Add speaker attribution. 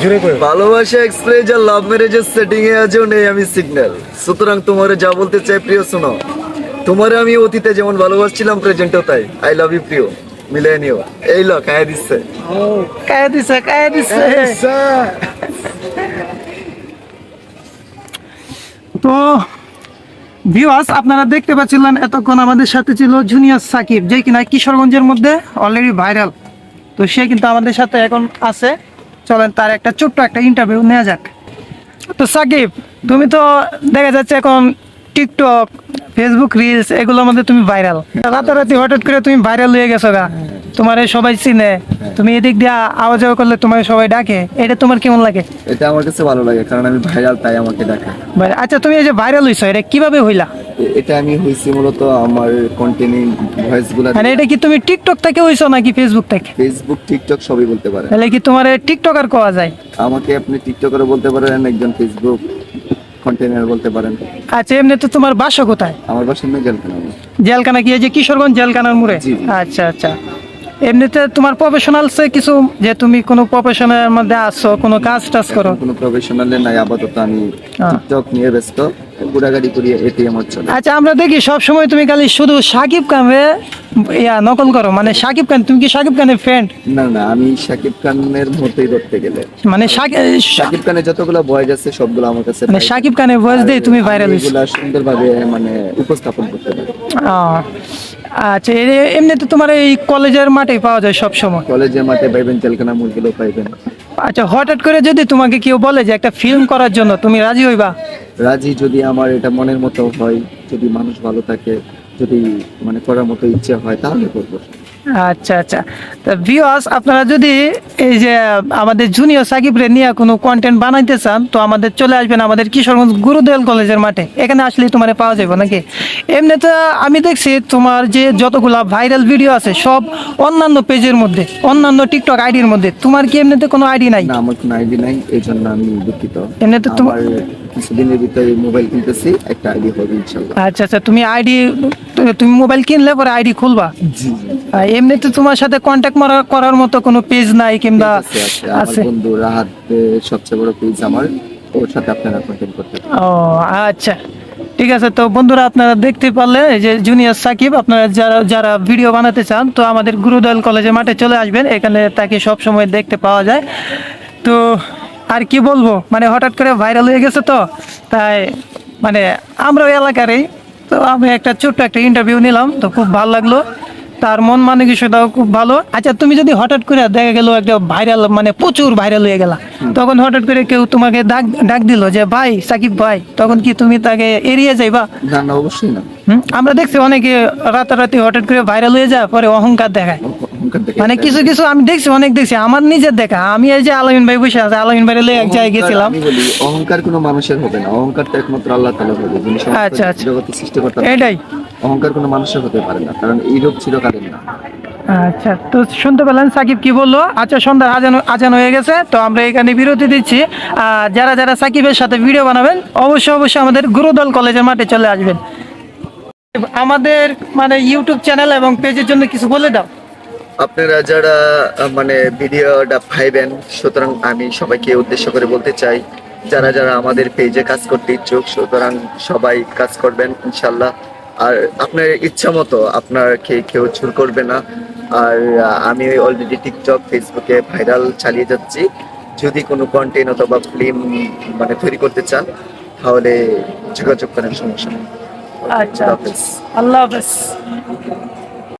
Speaker 1: জোরে করে।
Speaker 2: ভালোবাসা এক্সপ্রেস আর লাভ ম্যারেজের সেটিং এ আজও নেই আমি সিগন্যাল, সুতরাং তোমারে যা বলতে চাই প্রিয় শোনো, তোমারে আমি অতীতে যেমন ভালোবাসছিলাম প্রেজেন্টও তাই। আই লাভ ইউ প্রিয়, মিলে নিও। এই লো খাইয়া দিচ্ছে।
Speaker 3: কায়া দিছে কায়া দিছে। তো ভিউয়ার্স, আপনারা দেখতে পাচ্ছিলেন এতক্ষণ আমাদের সাথে ছিল জুনিয়র সাকিব, যে কিনা কিশোরগঞ্জের মধ্যে অলরেডি ভাইরাল। তো সে কিন্তু আমাদের সাথে এখন আছে, চলেন তার একটা ছোট্ট একটা ইন্টারভিউ নেওয়া যাক। তো সাকিব, তুমি তো দেখা যাচ্ছে এখন টিকটক, ফেসবুক রিলস এগুলোর মধ্যে তুমি ভাইরাল, রাতারাতি হঠাৎ করে তুমি ভাইরাল হয়ে গেছো গা, তোমার সবাই চিনে, তুমি এদিক দিয়ে আওয়াজ করলে তোমার সবাই ডাকে, এটা তোমার কেমন লাগে?
Speaker 2: এটা আমার কাছে ভালো লাগে, কারণ আমি ভাইরাল তাই আমাকে ডাকে।
Speaker 3: আচ্ছা, তুমি এই যে ভাইরাল হইছো, এটা কিভাবে হইলা?
Speaker 2: এটা আমি হইছি মূলত আমার কন্টেন্ট ভয়েস গুলা,
Speaker 3: মানে এটা কি তুমি টিকটক থেকে হইছো নাকি ফেসবুক থেকে?
Speaker 2: ফেসবুক টিকটক সবই বলতে পারে।
Speaker 3: তাহলে কি তোমার টিকটকার কোয়া যায়?
Speaker 2: আমাকে আপনি টিকটকারও বলতে পারেন, একজন ফেসবুক কন্টেন্ট বলতে পারেন।
Speaker 3: আচ্ছা, এমনি তো তোমার বাসা কোথায়?
Speaker 2: আমার বাসা জেলখানা।
Speaker 3: জেলখানা কি এই যে কিশোরগঞ্জ জেলখানার মোড়ে?
Speaker 2: জি, জি।
Speaker 3: আচ্ছা আচ্ছা। এমনিতে তোমার প্রফেশনাল কিছু, যে তুমি কোনো প্রফেশনের মধ্যে আছো, কোনো কাজ টাজ করো?
Speaker 2: কোনো প্রফেশনালে নাই, আপাতত আমি টিকটক নিয়ে ব্যস্ত, ঘোরাঘুরি করি, এটিএম হচ্ছে।
Speaker 3: আচ্ছা, আমরা দেখি সব সময় তুমি খালি শুধু সাকিব খানরে নকল করো, মানে সাকিব খান, তুমি কি সাকিব খানের ফ্রেন্ড?
Speaker 2: না না, আমি শাকিব খানের মতোই ধরতে গেলে,
Speaker 3: মানে
Speaker 2: শাকিব খানের যতগুলো ভয়েস আছে সবগুলো আমার কাছে,
Speaker 3: মানে সাকিব খানের ভয়েস দিয়ে তুমি ভাইরাল হইছো?
Speaker 2: এগুলা সুন্দরভাবে মানে উপস্থাপন করতে পারি।
Speaker 3: আচ্ছা, এমনিতে তোমার এই কলেজের মাঠেই পাওয়া যায় সব সময়?
Speaker 2: কলেজের মাঠে পাইবেন, জেলখানা মুরগিও পাইবেন।
Speaker 3: আচ্ছা, হঠাৎ করে যদি তোমাকে কেউ বলে যে একটা ফিল্ম করার জন্য, তুমি রাজি হইবা?
Speaker 2: রাজি, যদি আমার এটা মনের মতো হয়, যদি মানুষ ভালো থাকে, যদি মানে করার মতো ইচ্ছে হয়, তাহলে করবো।
Speaker 3: আচ্ছা আচ্ছা। তা ভিউয়ার্স, আপনারা যদি এই যে আমাদের জুনিয়র সাকিবরে নিয়ে কোনো কন্টেন্ট বানাইতে চান, তো আমাদের চলে আসবেন আমাদের কিশোরগঞ্জ গুরুদয়াল কলেজের মাঠে, এখানে আসলেই তোমার পাওয়া যাবে নাকি? এমনিতে আমি দেখছি তোমার যে যতগুলা ভাইরাল ভিডিও আছে সব অন্যান্য পেজের মধ্যে, অন্যান্য টিকটক আইডির মধ্যে, তোমার কি এমনিতে কোনো আইডি নাই?
Speaker 2: না, আমার কোনো আইডি নাই, এই জন্য আমি দুঃখিত।
Speaker 3: এমনিতে তোমার
Speaker 2: কিছুদিনের ভিতরে মোবাইল কিনতেছি, একটা আইডি হবে ইনশাআল্লাহ।
Speaker 3: আচ্ছা আচ্ছা, তুমি তুমি মোবাইল কিনলে পরে আইডি খুলবা?
Speaker 2: জি।
Speaker 3: এমনিতে তোমার সাথে কন্ট্যাক্ট করার মতো কোনো পেজ নাই কিংবা?
Speaker 2: আছে, বন্ধু রাহাত সবচেয়ে বড় পেজ আমার, ওর সাথে আপনারা কন্টাক্ট করতে পারেন।
Speaker 3: ও আচ্ছা, ঠিক আছে। তো বন্ধুরা, আপনারা দেখতে পারলে এই যে জুনিয়র সাকিব, আপনারা যারা যারা ভিডিও বানাতে চান, তো আমাদের গুরুদয়াল কলেজের মাঠে চলে আসবেন, এখানে তাকে সব সময় দেখতে পাওয়া যায়। তো আর কি বলবো, মানে হঠাৎ করে ভাইরাল হয়ে গেছে, তো তাই মানে আমরাও এলাকারই, তো আমি একটা ছোট্ট একটা ইন্টারভিউ নিলাম, তো খুব ভালো লাগলো, তার মন মানসিকতাও খুব ভালো। আচ্ছা, তুমি যদি হঠাৎ করে দেখা গেল একটা ভাইরাল, মানে প্রচুর ভাইরাল হয়ে গেলা, তখন হঠাৎ করে কেউ তোমাকে ডাক দিল যে ভাই সাকিব ভাই, তখন কি তুমি তাকে এড়িয়ে যাইবা?
Speaker 2: না না, অবশ্যই না।
Speaker 3: আমরা দেখছি অনেকে রাতারাতি হঠাৎ করে ভাইরাল হয়ে যায়, পরে অহংকার দেখায়।
Speaker 2: অহংকার দেখে
Speaker 3: মানে কিছু কিছু আমি দেখছি, অনেক দেখছি, আমার নিজের দেখা। আমি এই যে আলামিন ভাই বসে আছে, আলামিন ভাই এক জায়গায় গেছিলাম।
Speaker 2: আমি বলি, অহংকার কোনো মানুষের হবে না, অহংকার তো একমাত্র আল্লাহ তাআলা হবে, যিনি
Speaker 3: আচ্ছা আচ্ছা,
Speaker 2: জগতের সৃষ্টিকর্তা।
Speaker 3: এটাই।
Speaker 2: অহংকার কোনো মানুষের হতে পারে না, কারণ এই রূপ চিরকালের না।
Speaker 3: আচ্ছা, তো শুনতে পেলেন সাকিব কি বললো। আচ্ছা, সন্ধ্যার আজান হয়ে গেছে, তো আমরা এখানে বিরতি দিচ্ছি। যারা যারা সাকিবের সাথে ভিডিও বানাবেন, অবশ্যই অবশ্যই আমাদের গুরুদয়াল কলেজের মাঠে চলে আসবেন। আমাদের মানে ইউটিউব চ্যানেল এবং পেজের জন্য কিছু বলে দাও।
Speaker 2: আপনারা যারা মানে ভিডিওটা পাইবেন, সুতরাং আমি সবাইকে উদ্দেশ্য করে বলতে চাই, যারা যারা আমাদের পেজে কাজ করতে ইচ্ছুক, সুতরাং সবাই কাজ করবেন ইনশাল্লাহ। আর আপনার ইচ্ছা মতো, আপনাকে কেউ চুর করবে না। আর আমি অলরেডি টিকটক, ফেসবুকে ভাইরাল চালিয়ে যাচ্ছি। যদি কোনো কন্টেন্ট অথবা ফিল্ম মানে তৈরি করতে চান, তাহলে যোগাযোগ করেন, সমস্যা নেই।
Speaker 3: আচ্ছা,
Speaker 2: আল্লাহ হাফেজ।
Speaker 3: আল্লাহ হাফেজ।